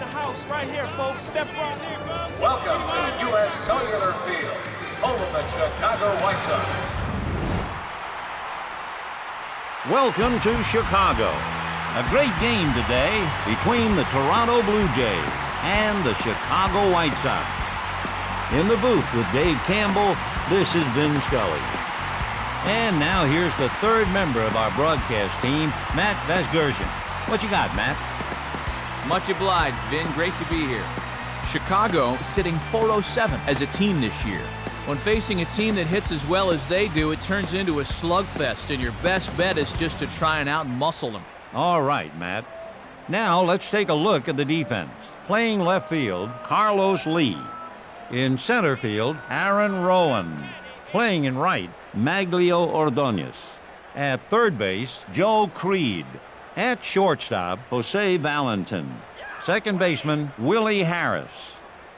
the house right here, folks. Step right here, folks. Welcome to U.S. Cellular Field, home of the Chicago White Sox. Welcome to Chicago. A great game today between the Toronto Blue Jays and the Chicago White Sox. In the booth with Dave Campbell, this is Vin Scully. And now here's the third member of our broadcast team, Matt Vasgersian. What you got, Matt? Much obliged, Vin. Great to be here. Chicago sitting 407 as a team this year. When facing a team that hits as well as they do, it turns into a slugfest, and your best bet is just to try and out-muscle them. All right, Matt. Now let's take a look at the defense. Playing left field, Carlos Lee. In center field, Aaron Rowan. Playing in right, Maglio Ordonez. At third base, Joe Creed. At shortstop, Jose Valentin. Second baseman, Willie Harris.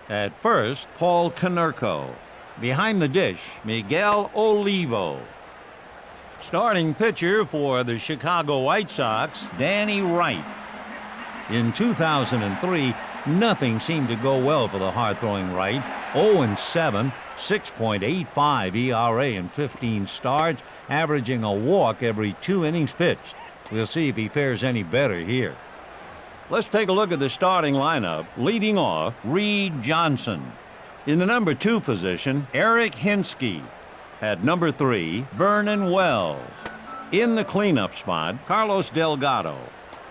At first, Paul Konerko. Behind the dish, Miguel Olivo. Starting pitcher for the Chicago White Sox, Danny Wright. In 2003, nothing seemed to go well for the hard-throwing Wright. 0-7, 6.85 ERA in 15 starts, averaging a walk every 2 innings pitched. We'll see if he fares any better here. Let's take a look at the starting lineup. Leading off, Reed Johnson. In the number 2 position, Eric Hinske. At number 3, Vernon Wells. In the cleanup spot, Carlos Delgado.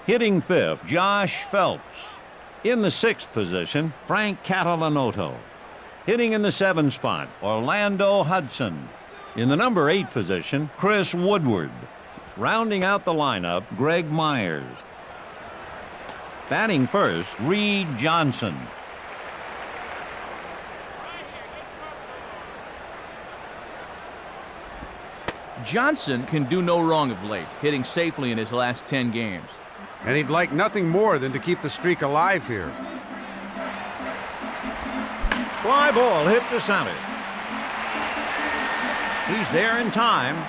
Hitting 5th, Josh Phelps. In the 6th position, Frank Catalanoto. Hitting in the 7th spot, Orlando Hudson. In the number 8 position, Chris Woodward. Rounding out the lineup, Greg Myers. Batting first, Reed Johnson. Johnson can do no wrong of late, hitting safely in his last 10 games. And he'd like nothing more than to keep the streak alive here. Fly ball hit to center. He's there in time.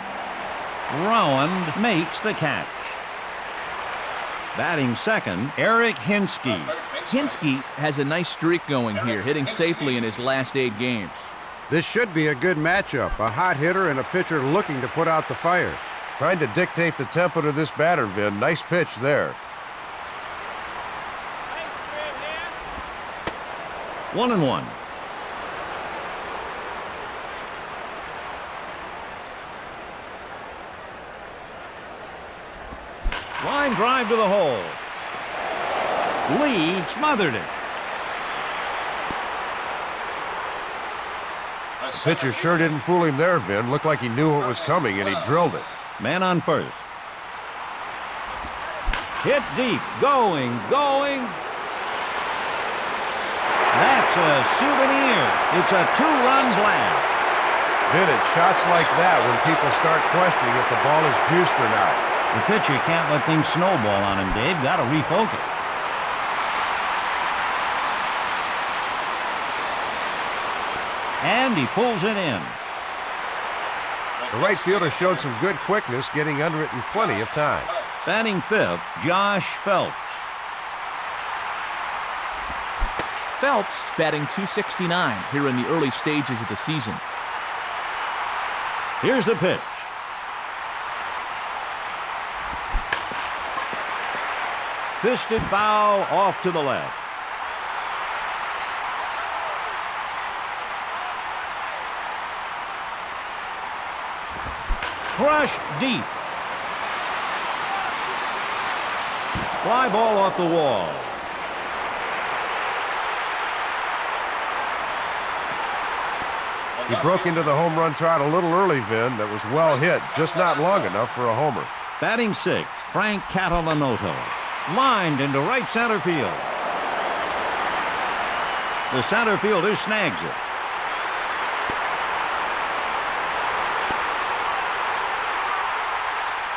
Rowan makes the catch. Batting second, Eric Hinske. Hinske has a nice streak going here, hitting safely in his last 8 games. This should be a good matchup. A hot hitter and a pitcher looking to put out the fire. Trying to dictate the tempo to this batter, Vin. Nice pitch there. 1-1. Line drive to the hole. Lee smothered it. The pitcher sure didn't fool him there, Vin. Looked like he knew what was coming, and he drilled it. Man on first. Hit deep. Going. That's a souvenir. It's a 2-run blast. Vin, it's shots like that when people start questioning if the ball is juiced or not. The pitcher can't let things snowball on him, Dave. Got to refocus. And he pulls it in. The right fielder showed some good quickness, getting under it in plenty of time. Batting 5th, Josh Phelps. Phelps is batting .269 here in the early stages of the season. Here's the pitch. Fisted foul off to the left. Crushed deep. Fly ball off the wall. He broke into the home run trot a little early, Vin. That was well hit, just not long enough for a homer. Batting 6th, Frank Catalanoto. Lined into right center field. The center fielder snags it.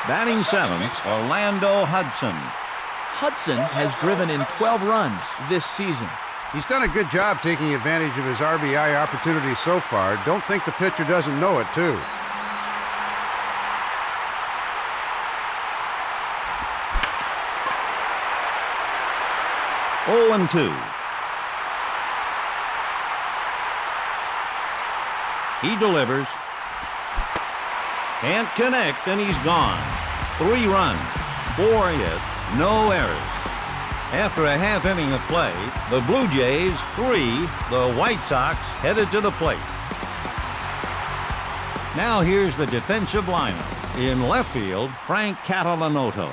Batting 7th, Orlando Hudson. Hudson has driven in 12 runs this season. He's done a good job taking advantage of his RBI opportunities so far. Don't think the pitcher doesn't know it, too. 0-2. He delivers. Can't connect, and he's gone. 3 runs, 4 hits, no errors. After a half inning of play, the Blue Jays 3, the White Sox headed to the plate. Now here's the defensive lineup. In left field, Frank Catalanotto.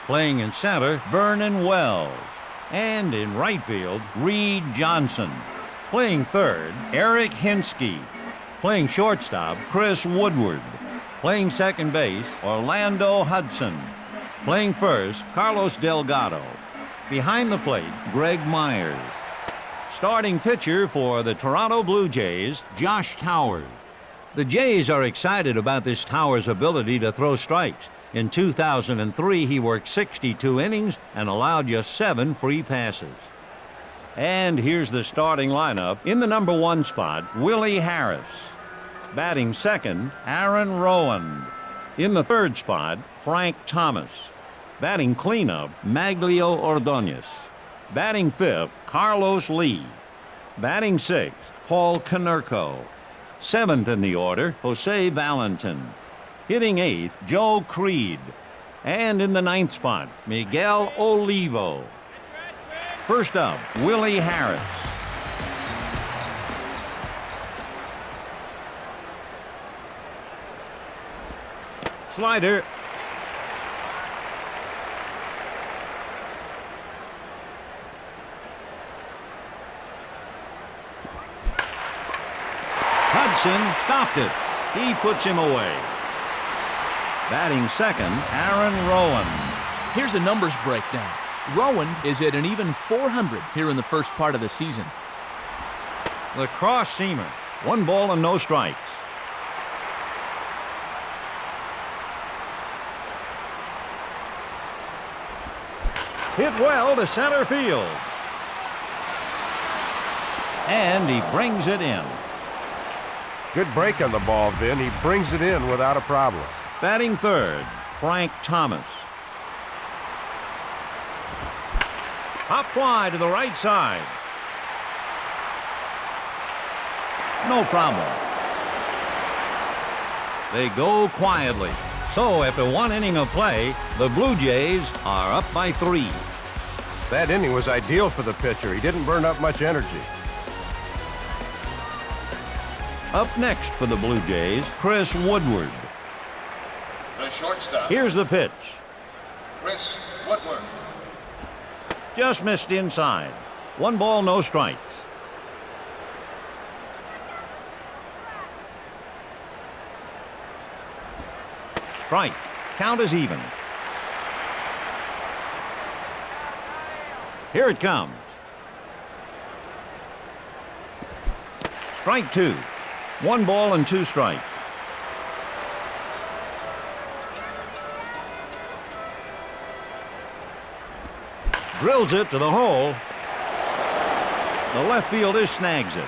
Playing in center, Vernon Wells. And in right field, Reed Johnson. Playing third, Eric Hinsky. Playing shortstop, Chris Woodward. Playing second base, Orlando Hudson. Playing first, Carlos Delgado. Behind the plate, Greg Myers. Starting pitcher for the Toronto Blue Jays, Josh Towers. The Jays are excited about this Towers' ability to throw strikes. In 2003, he worked 62 innings and allowed just 7 free passes. And here's the starting lineup. In the number 1 spot, Willie Harris. Batting second, Aaron Rowan. In the 3rd spot, Frank Thomas. Batting cleanup, Maglio Ordonez. Batting 5th, Carlos Lee. Batting 6th, Paul Konerko. 7th in the order, Jose Valentin. Hitting 8th, Joe Creed. And in the 9th spot, Miguel Olivo. First up, Willie Harris. Slider. Hudson stopped it. He puts him away. Batting second, Aaron Rowan. Here's a numbers breakdown. Rowan is at an even .400 here in the first part of the season. The cross-seamer. 1 ball and no strikes. Hit well to center field. And he brings it in. Good break on the ball, Vin. He brings it in without a problem. Batting third, Frank Thomas. Hop fly to the right side. No problem. They go quietly. So after 1 inning of play, the Blue Jays are up by 3. That inning was ideal for the pitcher. He didn't burn up much energy. Up next for the Blue Jays, Chris Woodward. The shortstop, Here's the pitch. Chris Woodward. Just missed inside. 1 ball, no strikes. Strike. Count is even. Here it comes. Strike 2. 1 ball and 2 strikes. Drills it to the hole. The left fielder snags it.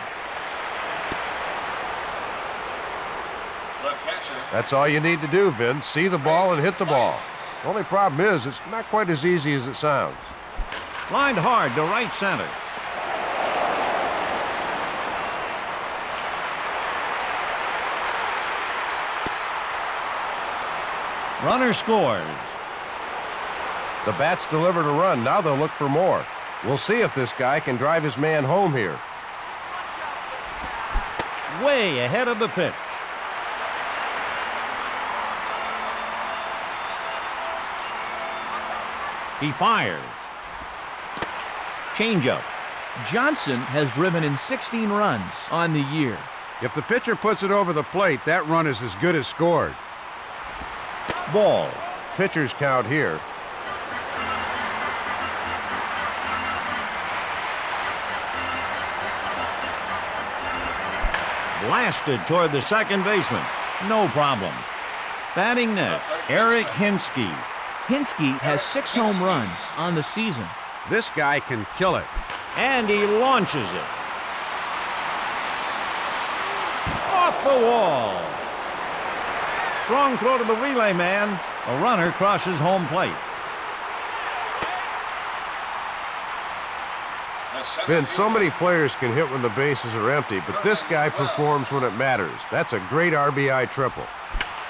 The catcher, That's all you need to do, Vin. See the ball and hit the ball. Only problem is it's not quite as easy as it sounds. Lined hard to right center. Runner scores. The bats delivered a run. Now they'll look for more. We'll see if this guy can drive his man home here. Way ahead of the pitch. He fires. Changeup. Johnson has driven in 16 runs on the year. If the pitcher puts it over the plate, that run is as good as scored. Ball. Pitcher's count here. Blasted toward the second baseman. No problem. Batting next, Eric Hinsky. Hinsky has 6 home runs on the season. This guy can kill it. And he launches it. Off the wall. Strong throw to the relay man. A runner crosses home plate. Ben, so many players can hit when the bases are empty, but this guy performs when it matters. That's a great RBI triple.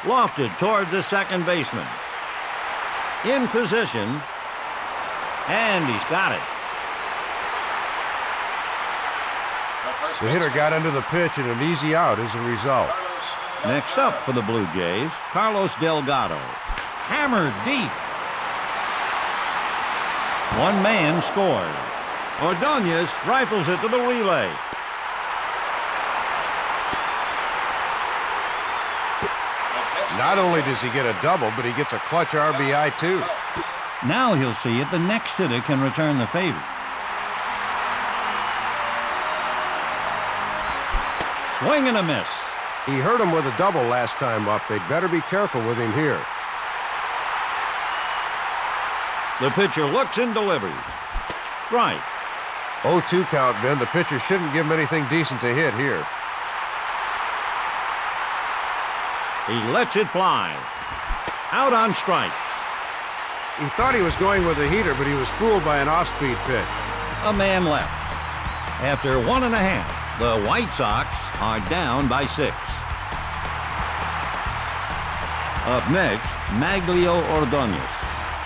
Lofted towards the second baseman. In position. And he's got it. The hitter got into the pitch and an easy out as a result. Next up for the Blue Jays, Carlos Delgado. Hammered deep. One man scored. Ordonez rifles it to the relay. Not only does he get a double, but he gets a clutch RBI too. Now he'll see if the next hitter can return the favor. Swing and a miss. He hurt him with a double last time up. They'd better be careful with him here. The pitcher looks and delivers. Strike. 0-2 count, Ben. The pitcher shouldn't give him anything decent to hit here. He lets it fly. Out on strike. He thought he was going with a heater, but he was fooled by an off-speed pitch. A man left. After 1.5, the White Sox are down by 6. Up next, Maglio Ordonez.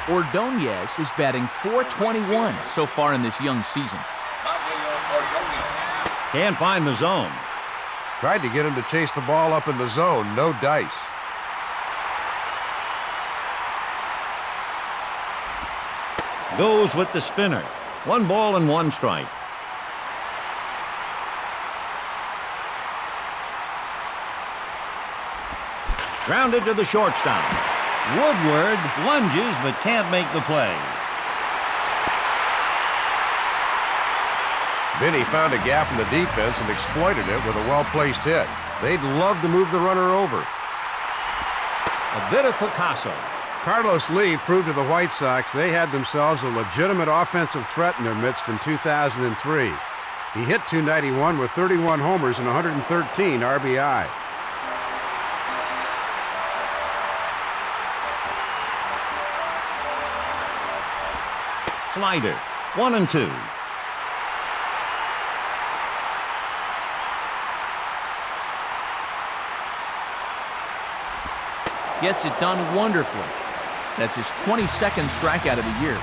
Ordonez is batting .421 so far in this young season. Can't find the zone. Tried to get him to chase the ball up in the zone. No dice. Goes with the spinner. 1 ball and 1 strike. Grounded to the shortstop. Woodward lunges but can't make the play. Vinny found a gap in the defense and exploited it with a well-placed hit. They'd love to move the runner over. A bit of Picasso. Carlos Lee proved to the White Sox they had themselves a legitimate offensive threat in their midst in 2003. He hit .291 with 31 homers and 113 RBI. Slider. 1-2. Gets it done wonderfully. That's his 22nd strikeout of the year.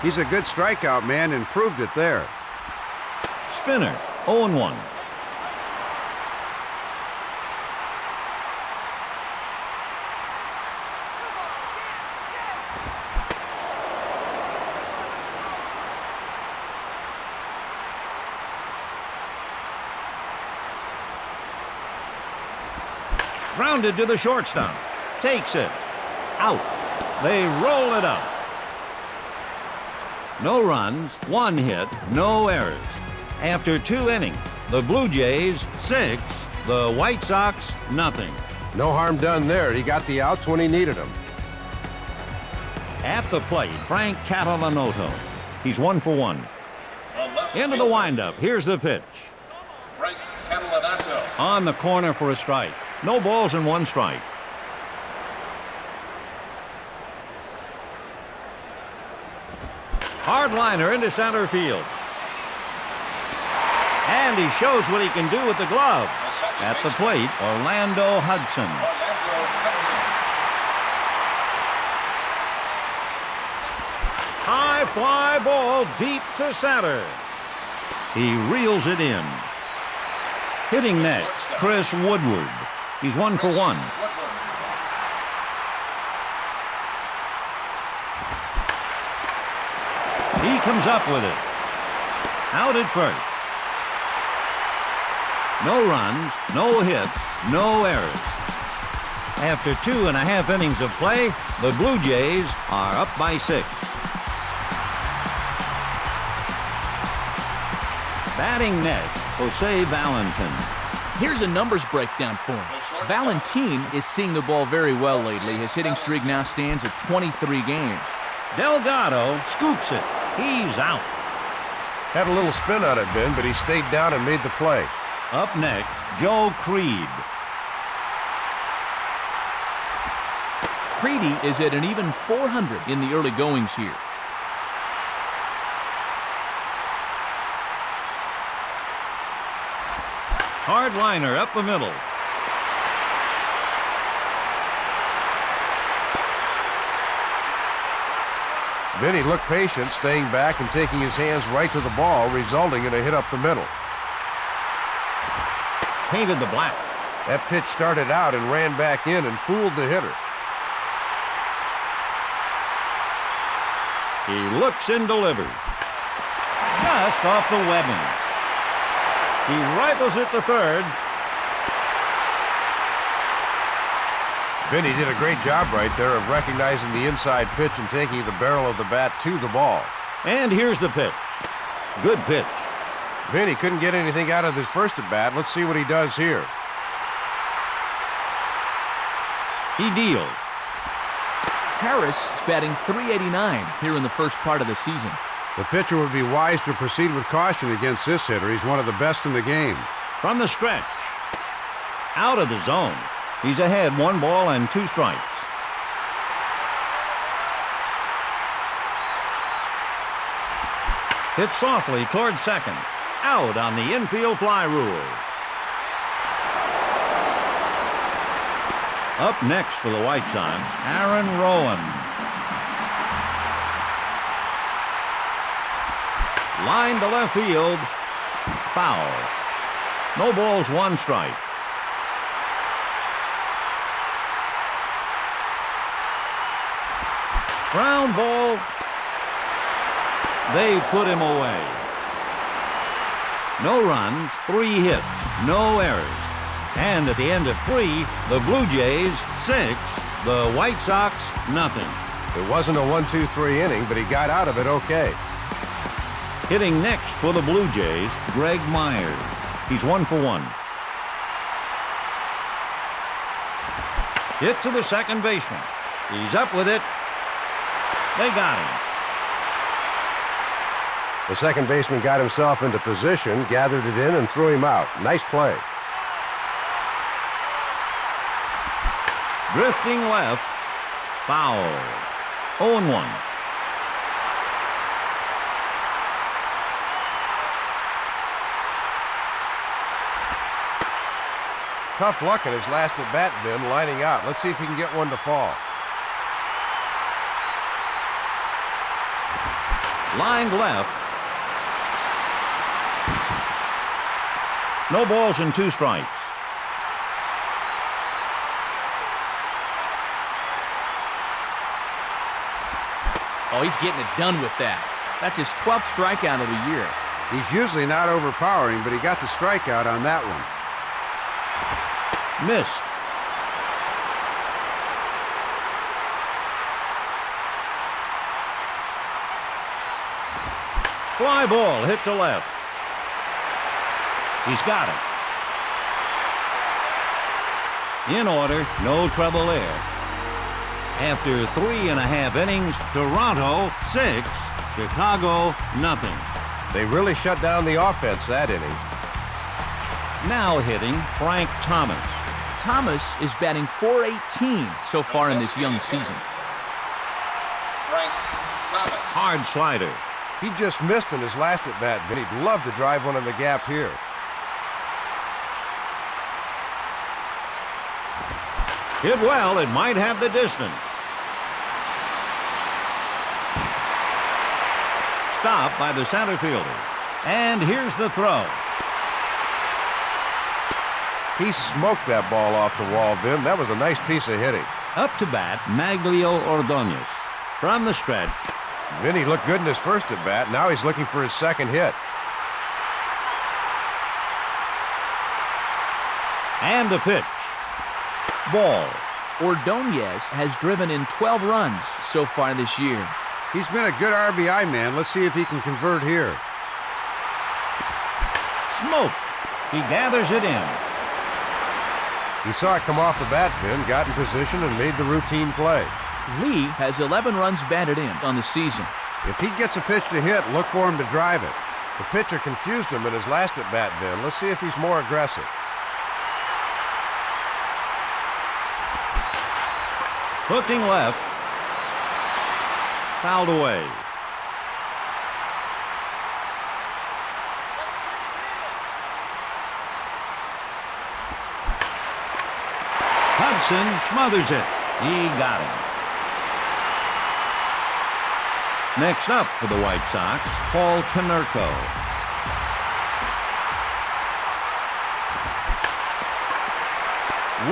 He's a good strikeout man and proved it there. Spinner. 0-1. Grounded to the shortstop. Takes it. Out. They roll it up. No runs, 1 hit, no errors. After 2 innings, the Blue Jays 6, the White Sox nothing. No harm done there. He got the outs when he needed them. At the plate, Frank Catalanoto. He's 1 for 1. Into the windup. Here's the pitch. Frank Catalanato. On the corner for a strike. No balls and 1 strike. Hard liner into center field. And he shows what he can do with the glove. At the plate, Orlando Hudson. High fly ball deep to center. He reels it in. Hitting next, Chris Woodward. He's 1 for 1. He comes up with it. Out at first. No runs, no hits, no errors. After 2.5 innings of play, the Blue Jays are up by 6. Batting next, Jose Valentin. Here's a numbers breakdown for him. Valentin is seeing the ball very well lately. His hitting streak now stands at 23 games. Delgado scoops it. He's out. Had a little spin on it, Ben, but he stayed down and made the play. Up next, Joe Creed. Creedy is at an even .400 in the early goings here. Hard liner up the middle. Vinny looked patient, staying back and taking his hands right to the ball, resulting in a hit up the middle. Painted the black. That pitch started out and ran back in and fooled the hitter. He looks and delivers. Just off the webbing. He rifles it to third. Vinny did a great job right there of recognizing the inside pitch and taking the barrel of the bat to the ball. And here's the pitch. Good pitch. Vinny couldn't get anything out of his first at bat. Let's see what he does here. He deals. Harris is batting .389 here in the first part of the season. The pitcher would be wise to proceed with caution against this hitter. He's one of the best in the game. From the stretch. Out of the zone. He's ahead, 1 ball and 2 strikes. Hit softly towards second. Out on the infield fly rule. Up next for the White Sox, Aaron Rowan. Line to left field. Foul. No balls, 1 strike. Ground ball. They put him away. No runs, 3 hits, no errors. And at the end of 3, the Blue Jays 6, the White Sox nothing. It wasn't a 1-2-3 inning, but he got out of it okay. Hitting next for the Blue Jays, Greg Myers. He's 1 for 1. Hit to the second baseman. He's up with it. They got him. The second baseman got himself into position, gathered it in, and threw him out. Nice play. Drifting left. Foul. 0-1. Tough luck in his last at-bat, Ben, lining out. Let's see if he can get one to fall. Lined left. No balls and 2 strikes. Oh, he's getting it done with that. That's his 12th strikeout of the year. He's usually not overpowering, but he got the strikeout on that one. Missed. Fly ball hit to left. He's got it. In order, no trouble there. After 3.5 innings, Toronto 6, Chicago nothing. They really shut down the offense that inning. Now hitting Frank Thomas. Thomas is batting .418 so far in this young season. Frank Thomas. Hard slider. He just missed in his last at-bat, but he'd love to drive one in the gap here. Hit well, it might have the distance. Stopped by the center fielder. And here's the throw. He smoked that ball off the wall, Vin. That was a nice piece of hitting. Up to bat, Maglio Ordonez. From the stretch. Vinny looked good in his first at-bat. Now he's looking for his second hit. And the pitch. Ball. Ordonez has driven in 12 runs so far this year. He's been a good RBI man. Let's see if he can convert here. Smoke. He gathers it in. He saw it come off the bat, Vin, got in position, and made the routine play. Lee has 11 runs batted in on the season. If he gets a pitch to hit, look for him to drive it. The pitcher confused him in his last at-bat, Vin. Let's see if he's more aggressive. Hooking left. Fouled away. Hudson smothers it. He got him. Next up for the White Sox, Paul Konerko.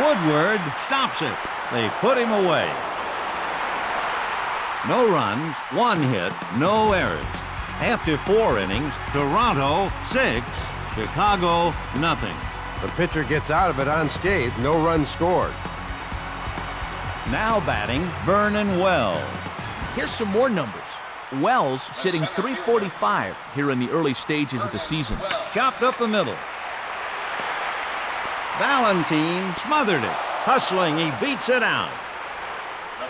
Woodward stops it. They put him away. No runs, 1 hit, no errors. After 4 innings, Toronto 6, Chicago nothing. The pitcher gets out of it unscathed, no runs scored. Now batting, Vernon Wells. Here's some more numbers. Wells sitting .345 here in the early stages of the season. Chopped up the middle. Valentine smothered it. Hustling, he beats it out.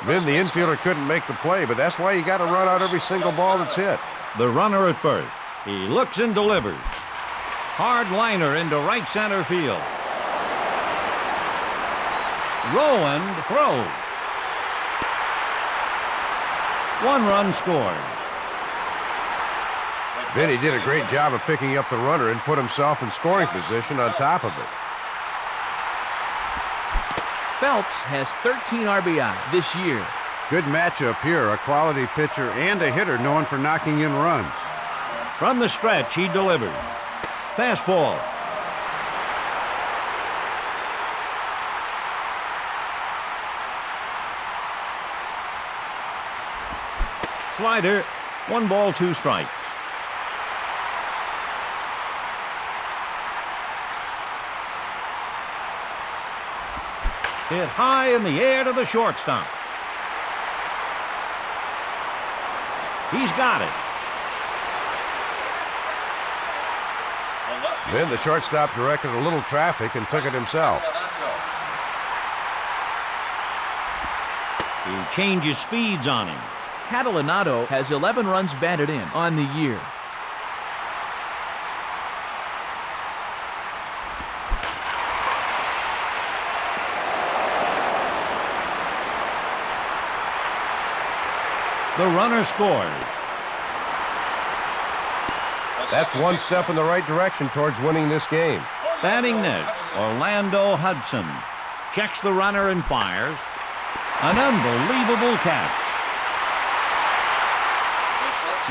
Vin, the infielder couldn't make the play, but that's why you got to run out every single ball that's hit. The runner at first. He looks and delivers. Hard liner into right center field. Rowan throws. 1 run scored. Vinny did a great job of picking up the runner and put himself in scoring position on top of it. Phelps has 13 RBI this year. Good matchup here, a quality pitcher and a hitter known for knocking in runs. From the stretch, he delivers. Fastball. Slider, 1 ball, 2 strikes. Hit high in the air to the shortstop. He's got it. Then the shortstop directed a little traffic and took it himself. He changes speeds on him. Catalanotto has 11 runs batted in on the year. The runner scores. That's 1 step in the right direction towards winning this game. Batting next, Orlando Hudson. Checks the runner and fires. An unbelievable catch.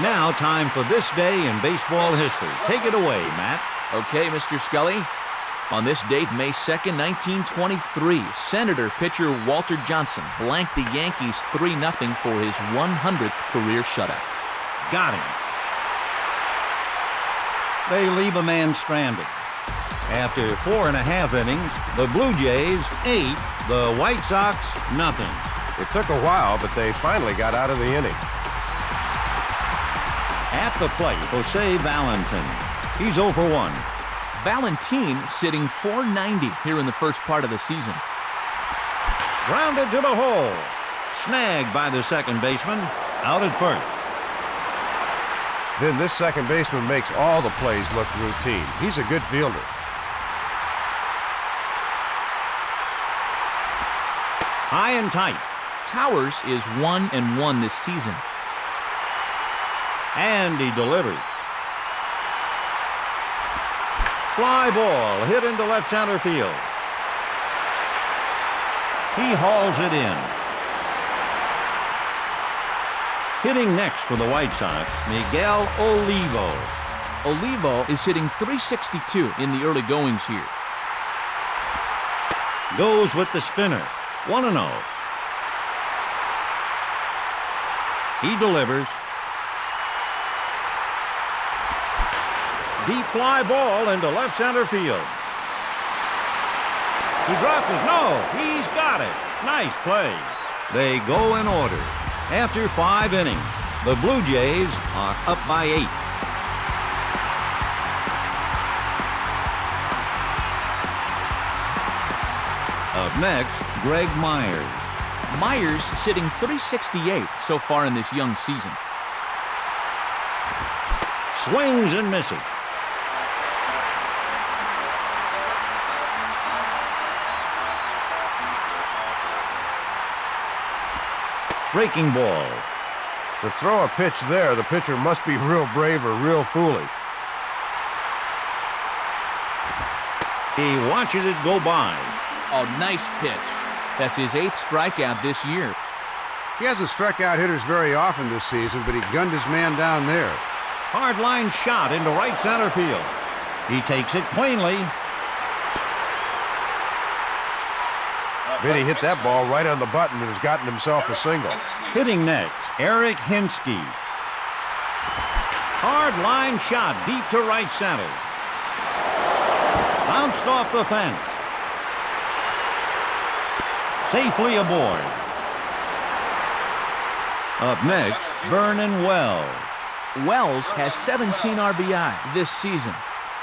Now time for this day in baseball history. Take it away, Matt. Okay, Mr. Scully. On this date, May 2nd, 1923, Senator pitcher Walter Johnson blanked the Yankees 3-0 for his 100th career shutout. Got him. They leave a man stranded. After 4.5 innings, the Blue Jays 8, the White Sox nothing. It took a while, but they finally got out of the inning. At the plate, Jose Valentin. He's 0 for 1. Valentin sitting .490 here in the first part of the season. Grounded to the hole. Snagged by the second baseman. Out at first. Then this second baseman makes all the plays look routine. He's a good fielder. High and tight. Towers is 1-1 this season. And he delivers. Fly ball hit into left center field. He hauls it in. Hitting next for the White Sox, Miguel Olivo. Olivo is hitting .362 in the early goings here. Goes with the spinner. 1-0. He delivers. Deep fly ball into left center field. He dropped it. No, he's got it. Nice play. They go in order. After 5 innings, the Blue Jays are up by 8. Up next, Greg Myers. Myers sitting .368 so far in this young season. Swings and misses. Breaking ball. To throw a pitch there, the pitcher must be real brave or real foolish. He watches it go by. Oh, nice pitch. That's his 8th strikeout this year. He hasn't struck out hitters very often this season, but he gunned his man down there. Hard line shot into right center field. He takes it cleanly. Vinny hit that ball right on the button and has gotten himself a single. Hitting next, Eric Hinsky. Hard line shot deep to right center. Bounced off the fence. Safely aboard. Up next, Vernon Wells. Wells has 17 RBI this season.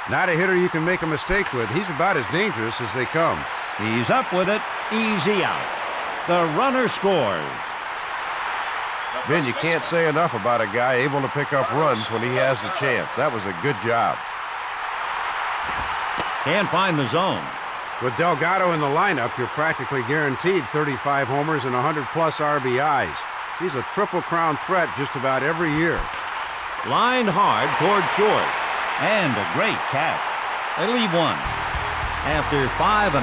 Not a hitter you can make a mistake with. He's about as dangerous as they come. He's up with it. Easy out. The runner scores. Vin, you can't say enough about a guy able to pick up runs when he has the chance. That was a good job. Can't find the zone. With Delgado in the lineup, you're practically guaranteed 35 homers and 100-plus RBIs. He's a Triple Crown threat just about every year. Lined hard toward short. And a great catch. They leave one. After 5.5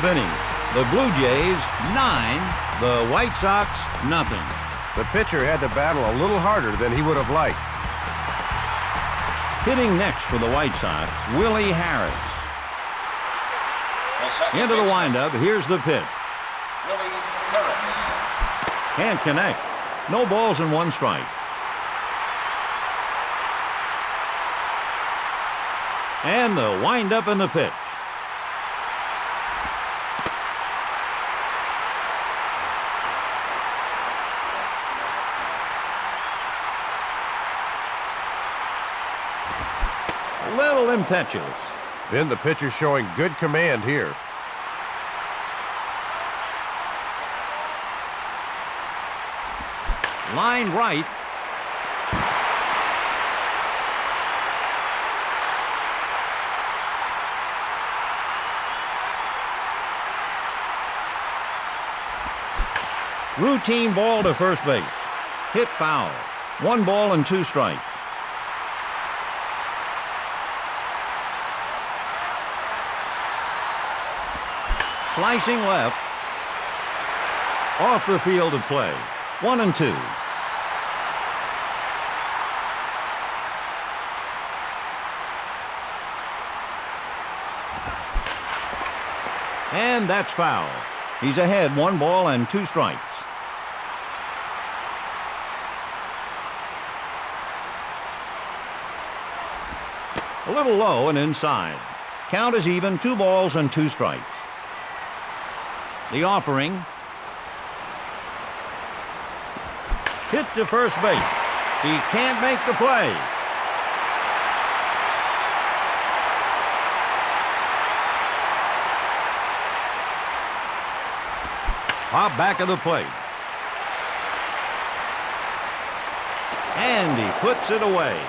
innings, the Blue Jays 9, the White Sox nothing. The pitcher had to battle a little harder than he would have liked. Hitting next for the White Sox, Willie Harris. Into the windup, here's the pitch. Willie Harris. Can't connect. No balls and 1 strike. And the windup and the pitch. A little impetuous. Vin, the pitcher showing good command here. Line right. Routine ball to first base. Hit foul. 1 ball and 2 strikes. Slicing left. Off the field of play. 1-2. And that's foul. He's ahead 1 ball and 2 strikes. A little low and inside. Count is even, 2 balls and 2 strikes. The offering. Hit to first base. He can't make the play. Pop back of the plate. And he puts it away.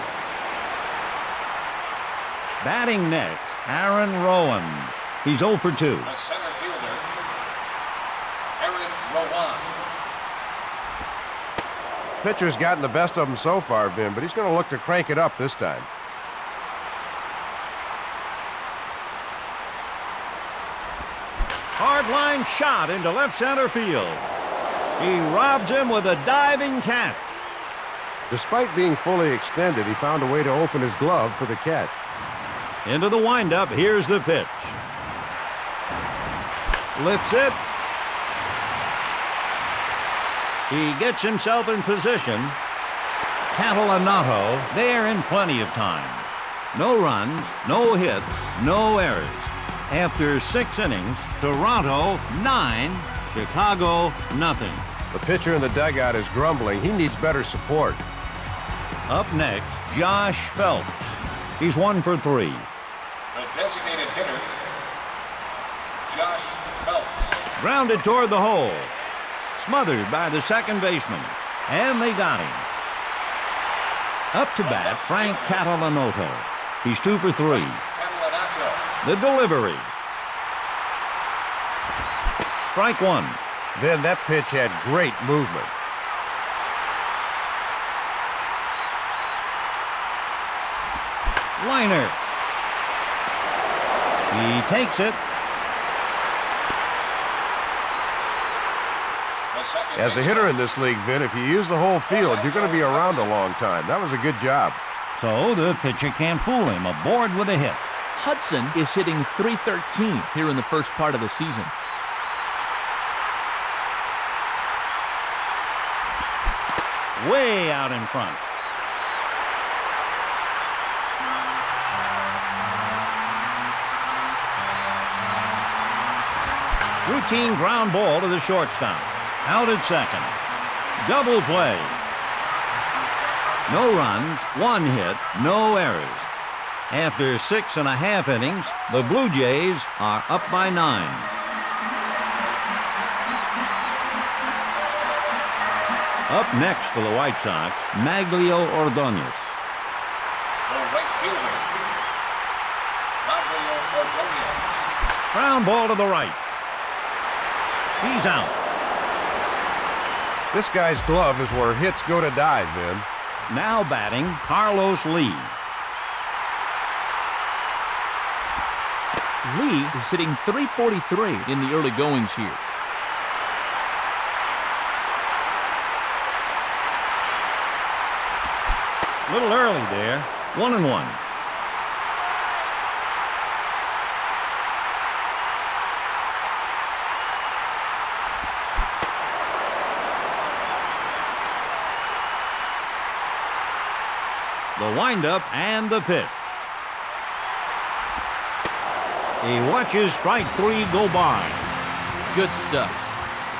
Batting next, Aaron Rowan. He's 0 for 2. The center fielder, Aaron Rowan. Pitcher's gotten the best of him so far, Vin, but he's going to look to crank it up this time. Hard line shot into left center field. He robs him with a diving catch. Despite being fully extended, he found a way to open his glove for the catch. Into the windup, here's the pitch. Lifts it. He gets himself in position. Catalanato there in plenty of time. No runs, no hits, no errors. After 6 innings, Toronto 9, Chicago nothing. The pitcher in the dugout is grumbling. He needs better support. Up next, Josh Phelps. He's 1 for 3. The designated hitter, Josh Phelps. Grounded toward the hole. Smothered by the second baseman. And they got him. Up to bat, Frank Catalanoto. He's 2 for 3. Catalanato. The delivery. Strike 1. Then that pitch had great movement. Liner. He takes it. The second As a hitter in this league, Vin, if you use the whole field, you're going to be around a long time. That was a good job. So the pitcher can't fool him. Aboard with a hit. Hudson is hitting .313 here in the first part of the season. Way out in front. Routine ground ball to the shortstop. Out at second. Double play. No runs, 1 hit, no errors. After 6.5 innings, the Blue Jays are up by 9. Up next for the White Sox, Maglio Ordonez. The right fielder, Maglio Ordonez. Ground ball to the right. He's out. This guy's glove is where hits go to die, Vin. Now batting, Carlos Lee. Lee is hitting .343 in the early goings here. A little early there. 1-1. The windup and the pitch. He watches strike 3 go by. Good stuff.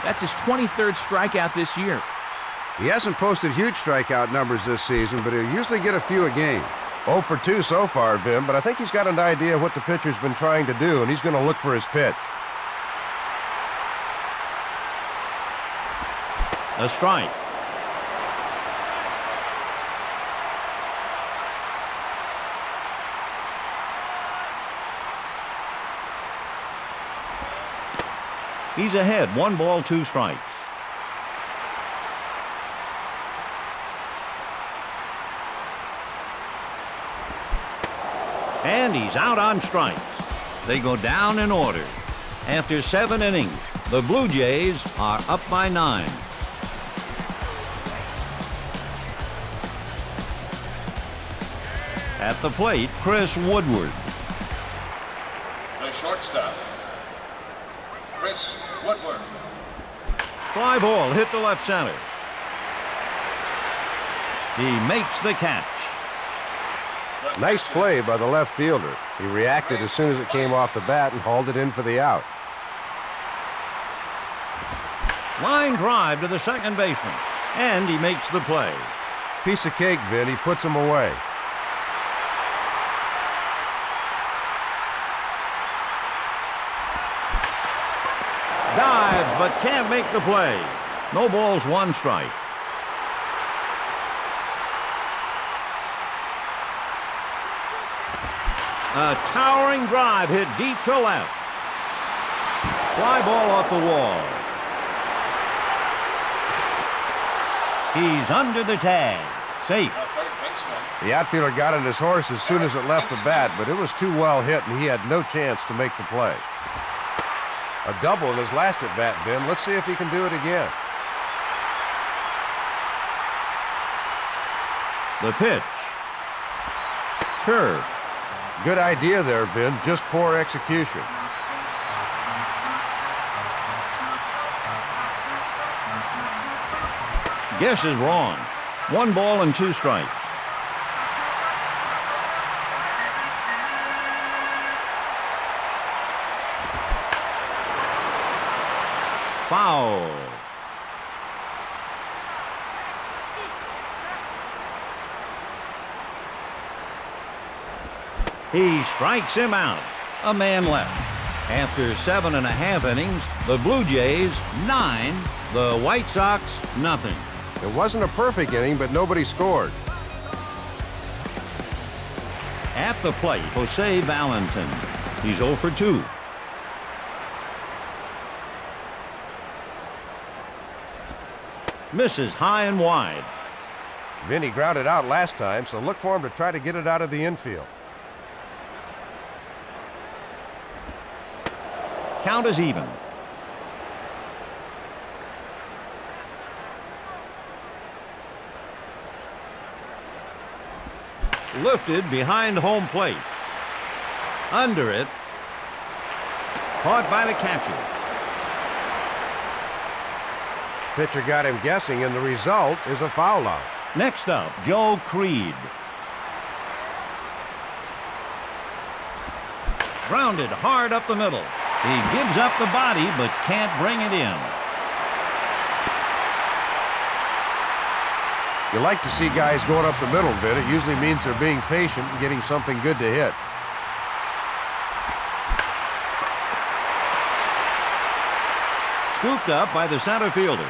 That's his 23rd strikeout this year. He hasn't posted huge strikeout numbers this season, but he'll usually get a few a game. 0 for 2 so far, Vin, but I think he's got an idea of what the pitcher's been trying to do, and he's going to look for his pitch. A strike. He's ahead, 1 ball, 2 strikes. And he's out on strikes. They go down in order. After 7 innings, the Blue Jays are up by 9. At the plate, Chris Woodward. The shortstop, Chris Woodward. Fly ball hit to left center. He makes the catch. Nice play by the left fielder. He reacted as soon as it came off the bat and hauled it in for the out. Line drive to the second baseman, and he makes the play. Piece of cake, Vin. He puts him away. Dives, but can't make the play. No balls, 1 strike. A towering drive hit deep to left. Fly ball off the wall. He's under the tag. Safe. The third baseman, The outfielder got on his horse as soon as it left the bat, but it was too well hit, and he had no chance to make the play. A double in his last at-bat, Vin. Let's see if he can do it again. The pitch. Curve. Good idea there, Vin. Just poor execution. Guess is wrong. 1 ball and 2 strikes. Foul. He strikes him out. A man left. After 7.5 innings, the Blue Jays 9, the White Sox nothing. It wasn't a perfect inning, but nobody scored. At the plate, Jose Valentin. He's 0 for 2. Misses high and wide. Vinny grounded out last time, so look for him to try to get it out of the infield. Count is even. Lifted behind home plate. Under it. Caught by the catcher. Pitcher got him guessing, and the result is a foul out. Next up, Joe Creed. Grounded hard up the middle. He gives up the body, but can't bring it in. You like to see guys going up the middle, Vin. It usually means they're being patient and getting something good to hit. Scooped up by the center fielder.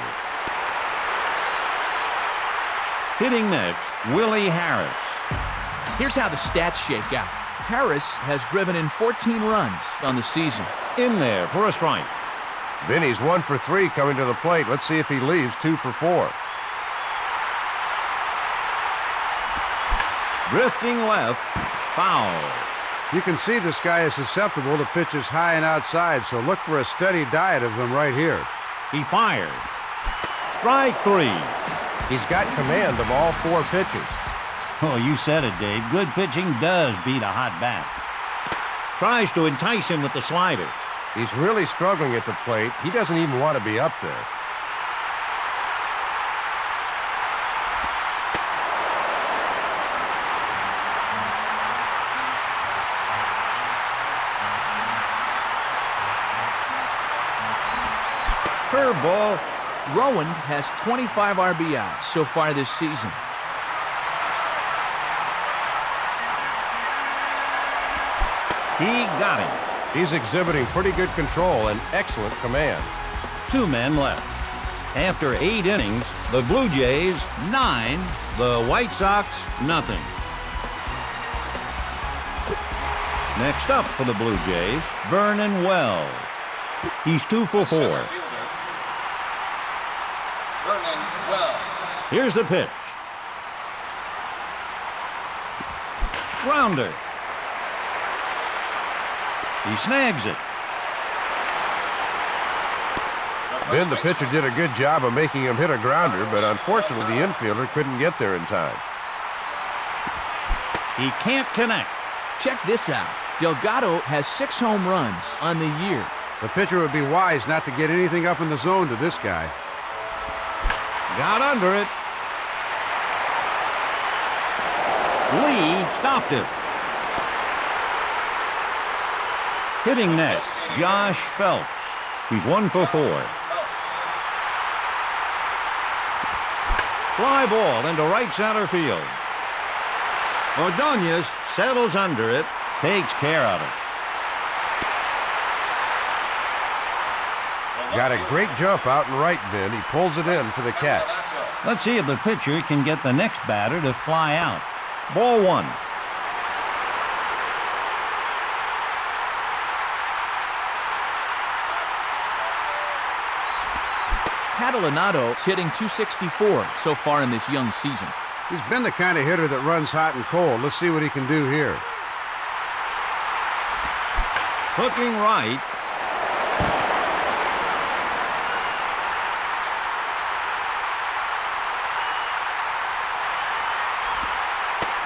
Hitting next, Willie Harris. Here's how the stats shake out. Harris has driven in 14 runs on the season. In there for a strike. Vinny's 1 for 3 coming to the plate. Let's see if he leaves 2 for 4. Drifting left, foul. You can see this guy is susceptible to pitches high and outside, so look for a steady diet of them right here. He fires. Strike 3. He's got command of all 4 pitches. Oh, you said it, Dave. Good pitching does beat a hot bat. Tries to entice him with the slider. He's really struggling at the plate. He doesn't even want to be up there. Curveball. Rowan has 25 RBIs so far this season. He got him. He's exhibiting pretty good control and excellent command. 2 men left. After 8 innings, the Blue Jays 9, the White Sox nothing. Next up for the Blue Jays, Vernon Wells. He's 2 for 4. Vernon Wells. Here's the pitch. Grounder. He snags it. Vin, the pitcher did a good job of making him hit a grounder, but unfortunately the infielder couldn't get there in time. He can't connect. Check this out. Delgado has 6 home runs on the year. The pitcher would be wise not to get anything up in the zone to this guy. Got under it. Lee stopped it. Hitting next, Josh Phelps. He's 1 for 4. Fly ball into right center field. Ordonez settles under it, takes care of it. Got a great jump out in right, Vin. He pulls it in for the catch. Let's see if the pitcher can get the next batter to fly out. Ball 1. Catalano's hitting .264 so far in this young season. He's been the kind of hitter that runs hot and cold. Let's see what he can do here. Hooking right.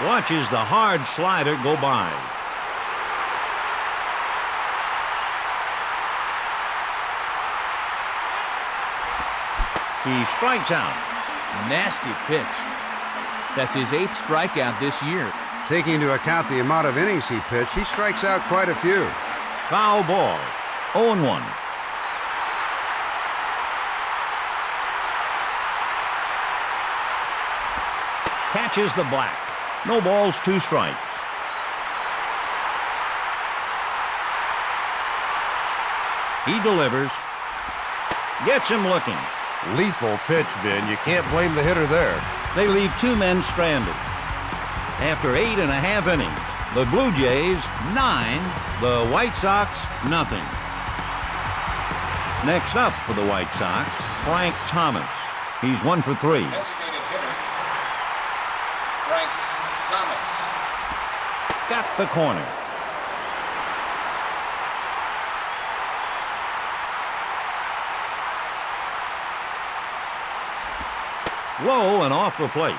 Watches the hard slider go by. He strikes out. Nasty pitch. That's his 8th strikeout this year. Taking into account the amount of innings he pitched, he strikes out quite a few. Foul ball. 0-1. Catches the black. No balls, 2 strikes. He delivers. Gets him looking. Lethal pitch, Vin. You can't blame the hitter there. They leave 2 men stranded. After 8.5 innings, the Blue Jays 9, the White Sox nothing. Next up for the White Sox, Frank Thomas. He's 1 for 3. Designated hitter, Frank Thomas. Got the corner. Low and off the plate.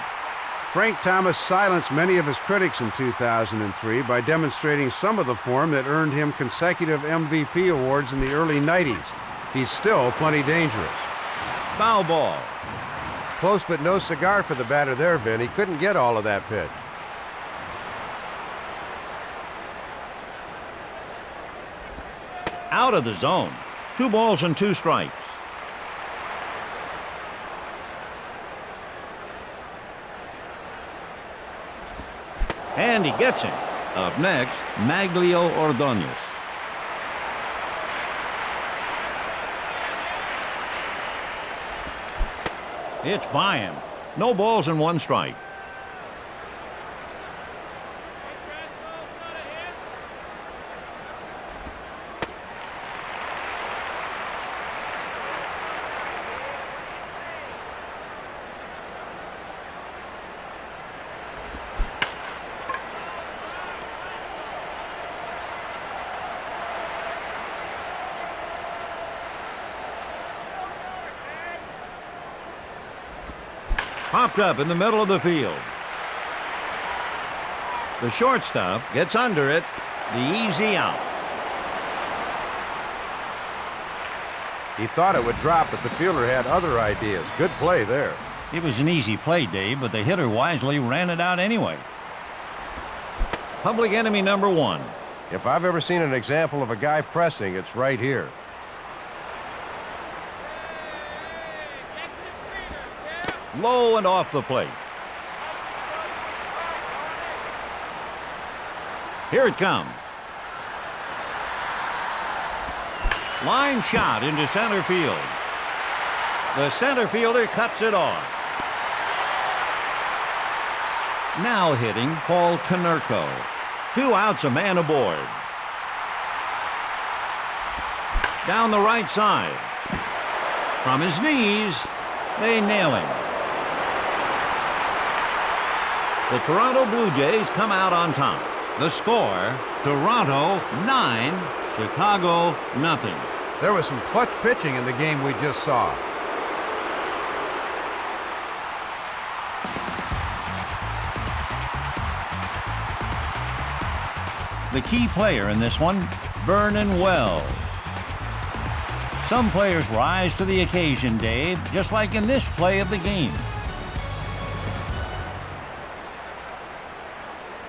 Frank Thomas silenced many of his critics in 2003 by demonstrating some of the form that earned him consecutive MVP awards in the early 90s. He's still plenty dangerous. Foul ball. Close but no cigar for the batter there, Vin. He couldn't get all of that pitch. Out of the zone. 2 balls and 2 strikes. And he gets him. Up next, Maglio Ordonez. It's by him. No balls and 1 strike. Popped up in the middle of the field. The shortstop gets under it. The easy out. He thought it would drop, but the fielder had other ideas. Good play there. It was an easy play, Dave, but the hitter wisely ran it out anyway. Public enemy number 1. If I've ever seen an example of a guy pressing, it's right here. Low and off the plate. Here it comes. Line shot into center field. The center fielder cuts it off. Now hitting Paul Konerko. 2 outs, a man aboard. Down the right side. From his knees, they nail him. The Toronto Blue Jays come out on top. The score, Toronto 9, Chicago nothing. There was some clutch pitching in the game we just saw. The key player in this one, Vernon Wells. Some players rise to the occasion, Dave, just like in this play of the game.